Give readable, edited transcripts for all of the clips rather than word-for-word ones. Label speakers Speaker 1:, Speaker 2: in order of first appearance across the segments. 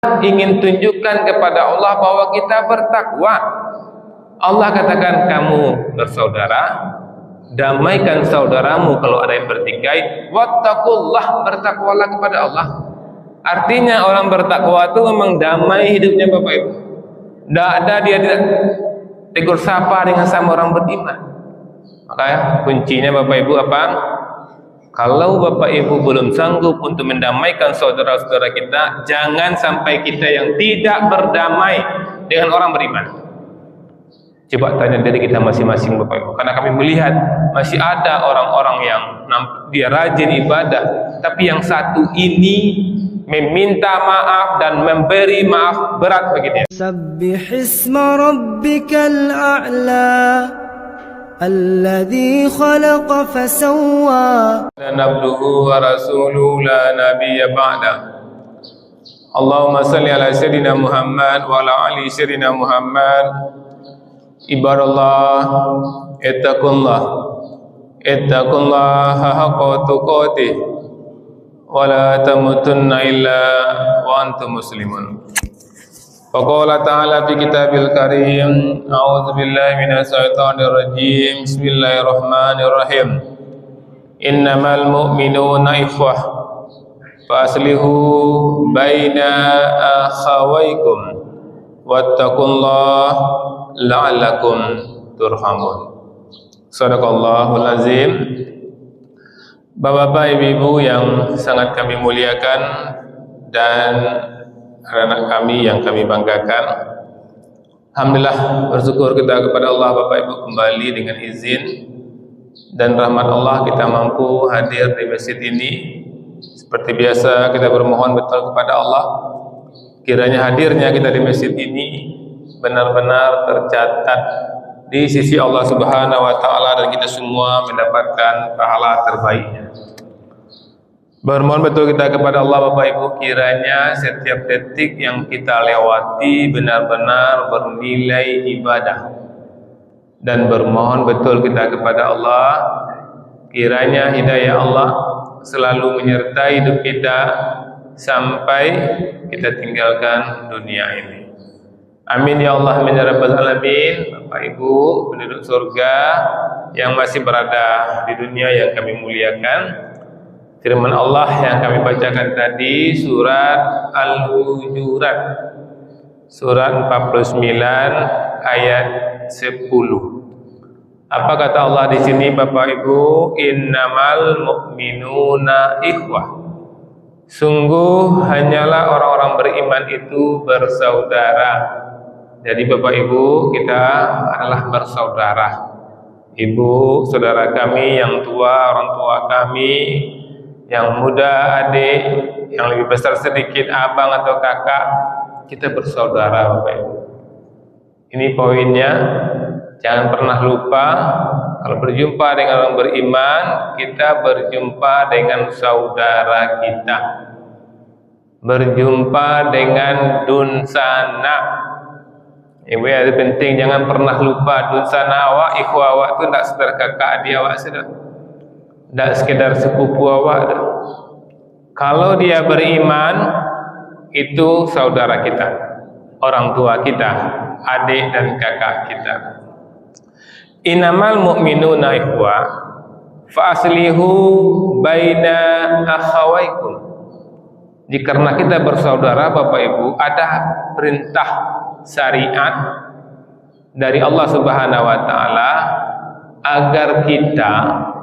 Speaker 1: ingin tunjukkan kepada Allah bahwa kita bertakwa. Allah katakan kamu bersaudara, damaikan saudaramu kalau ada yang bertikai. Wattaqullah, bertakwalah kepada Allah. Artinya orang bertakwa itu memang damai hidupnya Bapak Ibu. Tidak ada dia tidak tegur sapa dengan sama orang beriman. Makanya kuncinya Bapak Ibu apa? Kalau Bapak Ibu belum sanggup untuk mendamaikan saudara-saudara kita, jangan sampai kita yang tidak berdamai dengan orang beriman. Coba tanya diri kita masing-masing Bapak Ibu, karena kami melihat masih ada orang-orang yang dia rajin ibadah, tapi yang satu ini meminta maaf dan memberi maaf berat bagi dia.
Speaker 2: Sabbihisma rabbikal a'la alladzi khalaqa fasawwa.
Speaker 1: Nabduhu wa rasuluhu la nabiyya ba'da. Allahumma salli ala sayyidina Muhammad wa ala ali sayyidina Muhammad. Ibadallah, ittaqullah haqqa tuqatih wa la tamutunna illa wa antum muslimun. Faqala ta'ala fi kitabil karim, a'udzu billahi minasy syaithanir rajim. Bismillahirrahmanirrahim. Innamal mu'minuna ikhwah fa aslihu baina akhawaykum wattaqullaha la'allakum turhamun. Shadaqallahul azim. Bapak-bapak, ibu-ibu yang sangat kami muliakan dan anak kami yang kami banggakan, alhamdulillah bersyukur kita kepada Allah Bapak Ibu kembali dengan izin dan rahmat Allah kita mampu hadir di masjid ini. Seperti biasa kita bermohon betul kepada Allah, kiranya hadirnya kita di masjid ini benar-benar tercatat di sisi Allah Subhanahu wa taala dan kita semua mendapatkan pahala terbaiknya. Bermohon betul kita kepada Allah Bapak Ibu, kiranya setiap detik yang kita lewati benar-benar bernilai ibadah. Dan bermohon betul kita kepada Allah, kiranya hidayah Allah selalu menyertai hidup kita sampai kita tinggalkan dunia ini. Amin ya Allah, amin ya rabbal alamin. Bapak Ibu penduduk surga yang masih berada di dunia yang kami muliakan, firman Allah yang kami bacakan tadi surat Al-Hujurat surat 49 ayat 10. Apa kata Allah di sini Bapak Ibu? Innamal mu'minuna ikhwah. Sungguh hanyalah orang-orang beriman itu bersaudara. Jadi Bapak Ibu, kita adalah bersaudara. Ibu, saudara kami yang tua, orang tua kami, yang muda, adik, yang lebih besar sedikit, abang atau kakak, kita bersaudara Bapak Ibu. Ini poinnya, jangan pernah lupa, kalau berjumpa dengan orang beriman, kita berjumpa dengan saudara kita. Berjumpa dengan dunsana. Ibu ya, itu penting, jangan pernah lupa dunsana awak, ikhwah awak itu tidak sekedar kakak adik awak sudah, tidak sekedar sepupu awak dah. Kalau dia beriman, itu saudara kita, orang tua kita, adik dan kakak kita. Innamal mu'minuna ikhwah fa aslihu baina akhawaykum. Karena kita bersaudara Bapak Ibu, ada perintah syariat dari Allah Subhanahu wa taala agar kita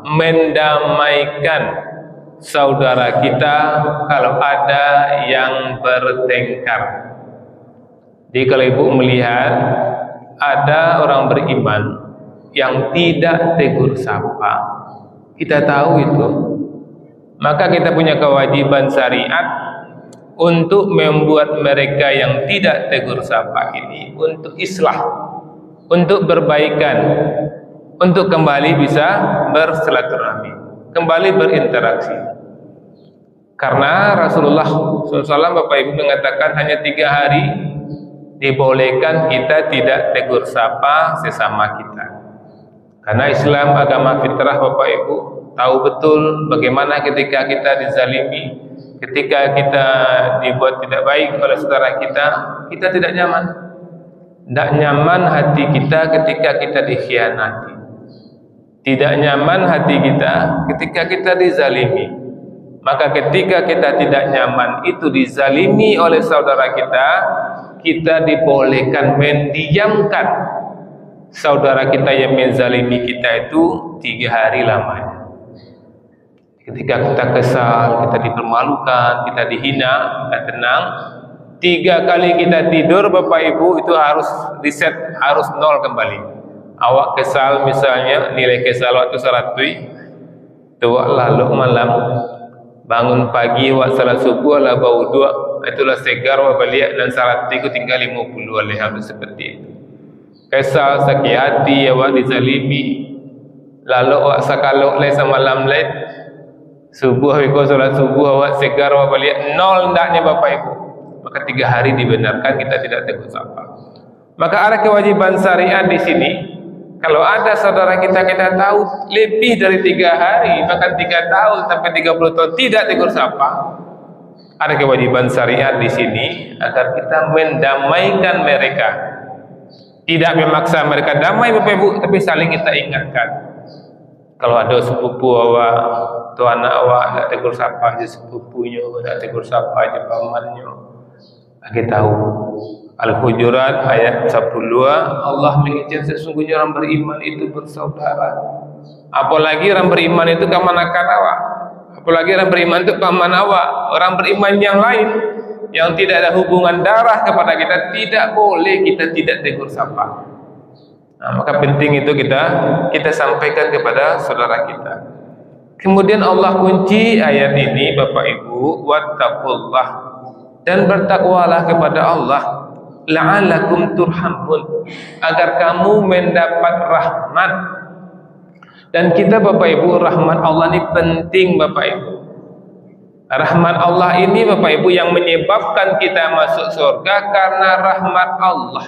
Speaker 1: mendamaikan saudara kita kalau ada yang bertengkar. Jadi kalau Ibu melihat ada orang beriman yang tidak tegur sapa, kita tahu itu, maka kita punya kewajiban syariat untuk membuat mereka yang tidak tegur sapa ini untuk islah, untuk berbaikan, untuk kembali bisa bersilaturahmi, kembali berinteraksi. Karena Rasulullah SAW Bapak Ibu mengatakan hanya 3 hari dibolehkan kita tidak tegur sapa sesama kita. Karena Islam agama fitrah Bapak Ibu, tahu betul bagaimana ketika kita dizalimi, ketika kita dibuat tidak baik oleh saudara kita, kita tidak nyaman. Tidak nyaman hati kita ketika kita dikhianati. Tidak nyaman hati kita ketika kita dizalimi. Maka ketika kita tidak nyaman itu dizalimi oleh saudara kita, kita dibolehkan mendiamkan saudara kita yang menzalimi kita itu 3 hari lamanya. Ketika kita kesal, kita dipermalukan, kita dihina, kita tenang, 3 kali kita tidur Bapak Ibu itu harus reset, harus 0 kembali. Awak kesal misalnya, nilai kesal waktu 100, tuak lalu malam, bangun pagi awak salat subuh lah bau dua, itulah segar awak balik dan 100 itu tinggal 50 oleh harus seperti itu. Kesal, sakit hati, awak dizalimi, lalu awak sakaluk leh semalam leh, subuh awak salat subuh awak segar awak balik 0 ndaknya Bapak Ibu. Maka 3 hari dibenarkan kita tidak tegur sapa. Maka ada kewajiban syariat di sini. Kalau ada saudara kita tahu lebih dari 3 hari, bahkan 3 tahun sampai 30 tahun tidak tegur sapa, ada kewajiban syariat di sini agar kita mendamaikan mereka. Tidak memaksa mereka damai Bapak Ibu, tapi saling kita ingatkan. Kalau ada sepupu awak, tu anak awak tak tegur sapa aja sepupunya, tak tegur sapa aja pamannya. Kita tahu Al-Hujurat ayat 10, Allah mengizinkan sesungguhnya orang beriman itu bersaudara. Apalagi orang beriman itu kemanakan awak, apalagi orang beriman itu paman awak. Orang beriman yang lain yang tidak ada hubungan darah kepada kita, tidak boleh kita tidak tegur sapa. Nah, maka penting itu kita sampaikan kepada saudara kita. Kemudian Allah kunci ayat ini Bapak Ibu, wattaqullah, dan bertakwalah kepada Allah, la'allakum turhamun, agar kamu mendapat rahmat. Dan kita Bapak Ibu, rahmat Allah ini penting Bapak Ibu. Rahmat Allah ini Bapak Ibu yang menyebabkan kita masuk surga karena rahmat Allah.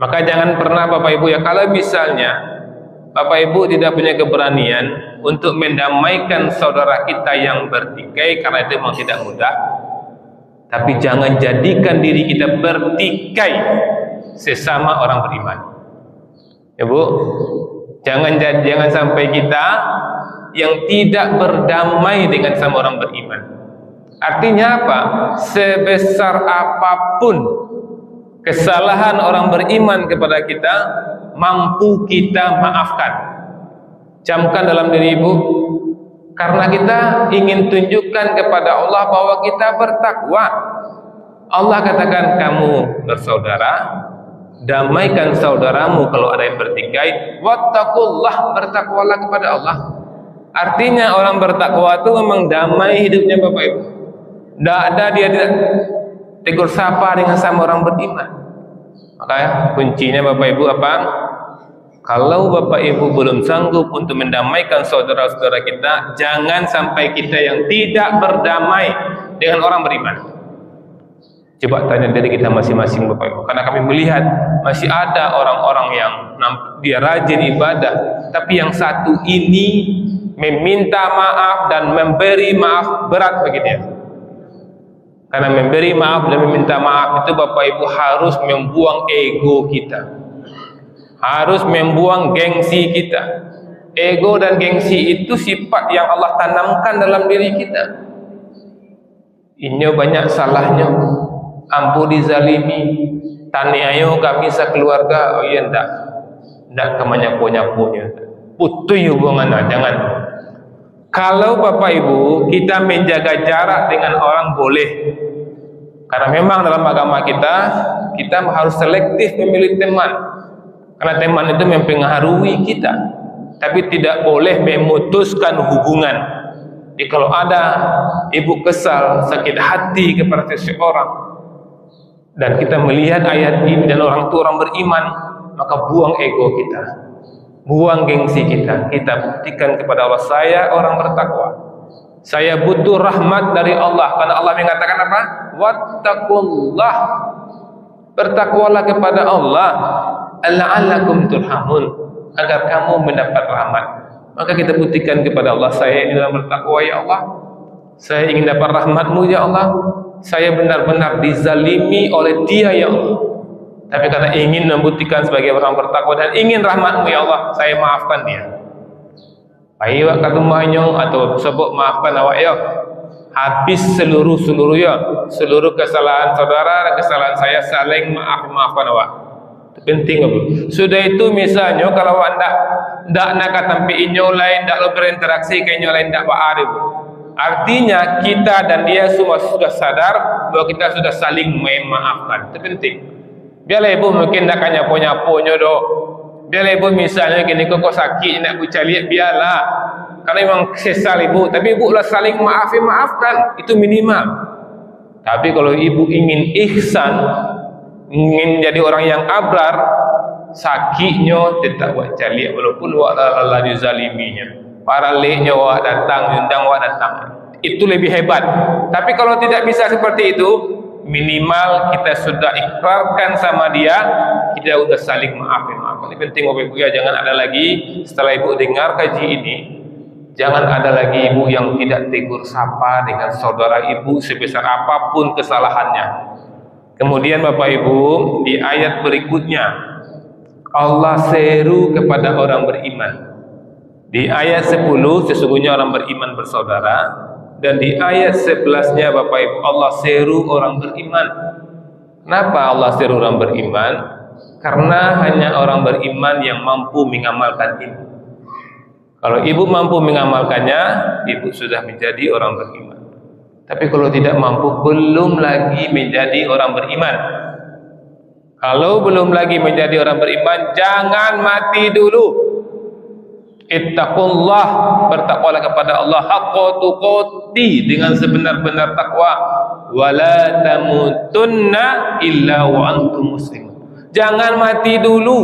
Speaker 1: Maka jangan pernah Bapak Ibu ya, kalau misalnya Bapak Ibu tidak punya keberanian untuk mendamaikan saudara kita yang bertikai, karena itu memang tidak mudah, tapi jangan jadikan diri kita bertikai sesama orang beriman. Ya Bu, jangan sampai kita yang tidak berdamai dengan sama orang beriman. Artinya apa? Sebesar apapun kesalahan orang beriman kepada kita, mampu kita maafkan. Camkan dalam diri Ibu, karena kita ingin tunjukkan kepada Allah bahwa kita bertakwa. Allah katakan kamu bersaudara, damaikan saudaramu kalau ada yang bertikai. Wattaqullah, bertakwalah kepada Allah. Artinya orang bertakwa itu memang damai hidupnya Bapak Ibu. Tidak ada dia tidak tegur sapa dengan sama orang beriman. Maka kuncinya Bapak Ibu apa? Kalau Bapak Ibu belum sanggup untuk mendamaikan saudara-saudara kita, jangan sampai kita yang tidak berdamai dengan orang beriman. Coba tanya diri kita masing-masing Bapak Ibu, karena kami melihat masih ada orang-orang yang dia rajin ibadah, tapi yang satu ini meminta maaf dan memberi maaf berat bagi dia. Karena memberi maaf dan meminta maaf itu Bapak Ibu harus membuang ego kita, harus membuang gengsi kita. Ego dan gengsi itu sifat yang Allah tanamkan dalam diri kita. Ini banyak salahnya, ampu dizalimi, taniayo kami sekeluarga, oh iya ndak kemanyapu-nyapunya, putus hubungan, jangan. Kalau Bapak Ibu kita menjaga jarak dengan orang boleh, karena memang dalam agama kita harus selektif memilih teman, karena teman itu mempengaruhi kita, tapi tidak boleh memutuskan hubungan. Jadi kalau ada ibu kesal, sakit hati kepada seseorang, dan kita melihat ayat ini dan orang tua orang beriman, maka buang ego kita, buang gengsi kita. Kita buktikan kepada Allah, saya orang bertakwa, saya butuh rahmat dari Allah. Karena Allah mengatakan apa? Wattaqullah, bertakwalah kepada Allah, la'allakum turhamun, agar kamu mendapat rahmat. Maka kita buktikan kepada Allah, saya ini dalam bertakwa ya Allah, Saya ingin dapat rahmat-Mu ya Allah. Saya benar-benar dizalimi oleh dia ya Allah. Tapi karena ingin membuktikan sebagai orang bertakwa dan ingin rahmat-Mu ya Allah, saya maafkan dia. Baik kata mahnyong atau sebut maafkan awak ya. Habis seluruh kesalahan saudara dan kesalahan saya, saling maafkan awak. Itu penting apa? Sudah itu misalnya kalau awak ndak nak kata inyo lain, ndak lo berinteraksi ke inyo lain, ndak arif. Artinya kita dan dia semua sudah sadar bahwa kita sudah saling memaafkan. Itu penting. Biarlah ibu mungkin nak nyapo-nyaponyo do. Biarlah ibu misalnya gini kok sakit nak bucaliat, biarlah. Karena memang sesal ibu, tapi ibu lah saling maafkan, itu minimal. Tapi kalau ibu ingin ihsan, ingin jadi orang yang abrar, sakitnya tetap buat caliat walaupun wak Allah dizaliminya. Para leknya wak datang, undang wak datang. Itu lebih hebat. Tapi kalau tidak bisa seperti itu, minimal kita sudah ikrarkan sama dia, kita sudah saling maafkan. Ini penting Bapak Ibu ya, jangan ada lagi setelah ibu dengar kaji ini, jangan ada lagi ibu yang tidak tegur sapa dengan saudara ibu sebesar apapun kesalahannya. Kemudian Bapak Ibu, di ayat berikutnya Allah seru kepada orang beriman. Di ayat 10 sesungguhnya orang beriman bersaudara, dan di ayat 11-nya Bapak Ibu Allah seru orang beriman. Kenapa Allah seru orang beriman? Karena hanya orang beriman yang mampu mengamalkan ini. Kalau ibu mampu mengamalkannya, ibu sudah menjadi orang beriman. Tapi kalau tidak mampu, belum lagi menjadi orang beriman. Kalau belum lagi menjadi orang beriman, jangan mati dulu. Ittaqullah, bertakwalah kepada Allah haqqa tuqati, dengan sebenar-benar takwa. Wala tamutunna illa wa antum muslimun. Jangan mati dulu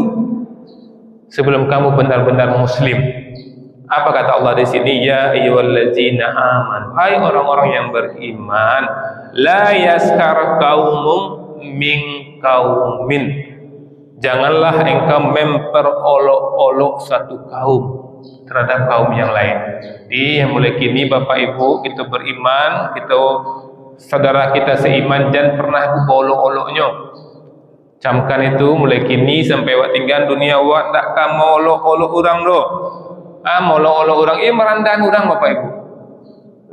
Speaker 1: sebelum kamu benar-benar muslim. Apa kata Allah di sini? Ya ayyuhallazina amanu, hai orang-orang yang beriman, la yaskar qaumum min qaumin, janganlah engkau memperolok-olok satu kaum terhadap kaum yang lain. Jadi mulai kini Bapak Ibu kita beriman, kita saudara kita seiman, jangan pernah olok-oloknya. Camkan itu mulai kini sampai wak tinggal dunia wak tak kamu olok-olok orang do. Molok-olok orang, merandahan orang Bapak Ibu.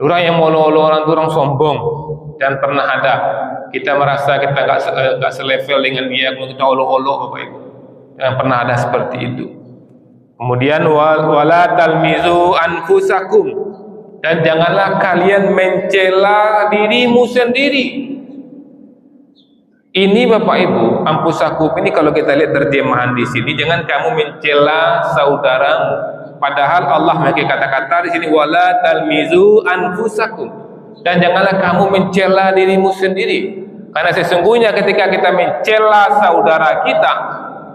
Speaker 1: Orang yang molok-olok orang itu orang sombong, dan pernah ada kita merasa kita enggak selevel dengan dia, kita olok-olok Bapak Ibu. Jangan pernah ada seperti itu. Kemudian wala talmizu anfusakum, dan janganlah kalian mencela dirimu sendiri. Ini Bapak Ibu, anfusakum ini kalau kita lihat terjemahan di sini, jangan kamu mencela saudaramu. Padahal Allah memakai kata-kata di sini wala talmizu anfusakum, dan janganlah kamu mencela dirimu sendiri. Karena sesungguhnya ketika kita mencela saudara kita,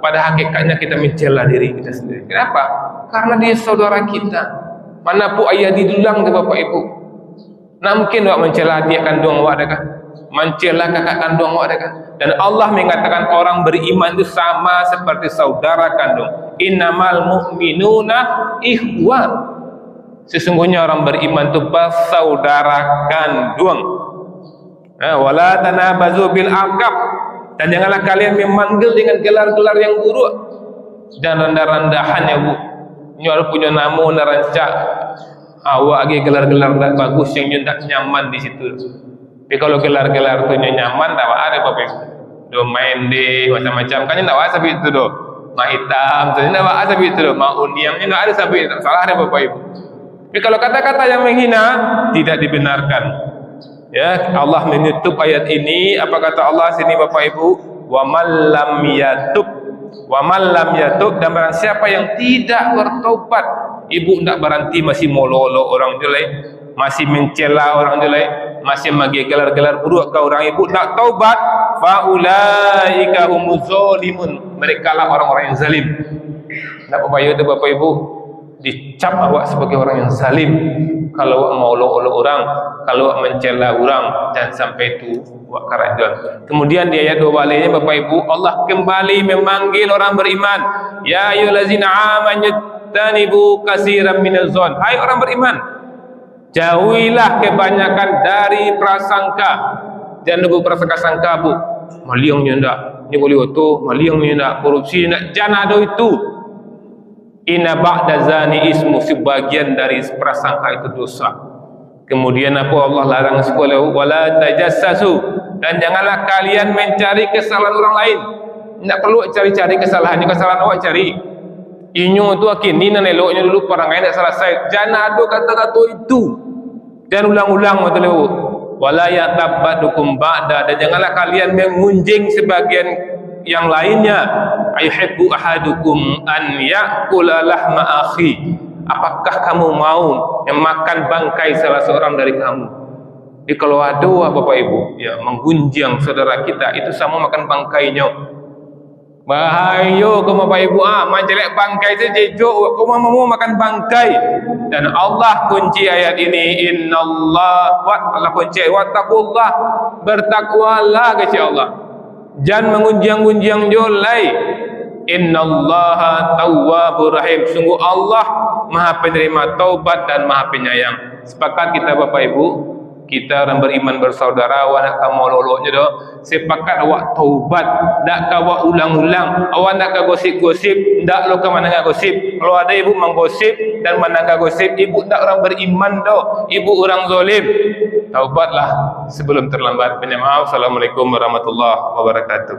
Speaker 1: pada hakikatnya kita mencela diri kita sendiri. Kenapa? Karena dia saudara kita. Mana pun ayah didulang ke Bapak Ibu. Nah mungkin wak mencela dia kandung wak adakah? Mencela kakak kandung wak adakah? Dan Allah mengatakan orang beriman itu sama seperti saudara kandung. Innamal mu'minuna ikhwan. Sesungguhnya orang beriman itu bersaudara kandung. Wala tanabazu bil alqab, dan janganlah kalian memanggil dengan gelar-gelar yang buruk dan rendah-rendahan ya Bu. Nyor punya nama nerancak awak lagi gelar-gelar bagus yang ndak nyaman di situ. Tapi kalau gelar-gelar tu nyaman, tak ada Bapak Ibu. Do main di macam-macam kan ndak ada sabi itu do. Ma hitam, jadi ndak ada sabi itu do. Ma uniamnya ndak ada sabi, salah ada Bapak Ibu. Tapi kalau kata-kata yang menghina tidak dibenarkan. Ya, Allah menutup ayat ini. Apa kata Allah sini Bapak Ibu? Wa man lam yatub, wa man lam yatub, dan barang siapa yang tidak bertobat. Ibu tidak berhenti masih mololo orang jelek, masih mencela orang jelek, masih magi gelar-gelar buruk ke orang ibu, tak taubat, fa ulaika humuz zalimun, mereka lah orang-orang yang zalim. Nak apa itu Bapak Ibu? Dicap awak sebagai orang yang zalim. Kalau mau olok-olok orang, kalau mencela orang, jangan sampai itu buat kerajuan. Kemudian di ayat 2 baliknya Bapak Ibu, Allah kembali memanggil orang beriman. Ya ayyuhallazina amanu tanibu katsiran minaz zon. Hai orang beriman, Jauhilah kebanyakan dari prasangka. Jangan buat prasangka sangka bu. Maliungnya ndak, ni boleh oto, maliungnya ndak, korupsi ndak. Jangan ada itu. Inna ba'da zani ismu, sebagian dari prasangka itu dosa. Kemudian apa Allah larang sekolah, wala tajassasu, dan janganlah kalian mencari kesalahan orang lain. Tak perlu cari-cari kesalahan awak cari. Inyo tu akini nan eloknya dulu orang lain tak selesai. Jangan ada kata-kata itu. Dan ulang-ulang betul tu. Wala yatabbadukum ba'da, dan janganlah kalian mengunjing sebagian yang lainnya. Ayuhibbu ahadukum an ya'kula lahma akhi. Apakah kamu mau yang makan bangkai salah seorang dari kamu? Jadi kalau ada Bapak Ibu ya menggunjing saudara kita, itu sama makan bangkainya. Bahaya kau Bapak Ibu menjelek bangkai saja kau mau makan bangkai. Dan Allah kunci ayat ini, innallah Allah kunci wattaqullah, bertakwalah kepada Allah. Jangan mengunjang-unjang jolai. Innallaha tawwabur rahim, sungguh Allah Maha penerima taubat dan Maha penyayang. Sepakat kita Bapak Ibu, kita orang beriman bersaudara, awak nak kamu loloknya doh. Sepakat awak taubat, dak awak ulang-ulang, awak nak gosip-gosip, dak lo ke mana gosip. Kalau ada ibu menggosip dan menangga gosip, ibu dak orang beriman doh, ibu orang zalim. Taubatlah sebelum terlambat. Minta maaf. Assalamualaikum warahmatullahi wabarakatuh.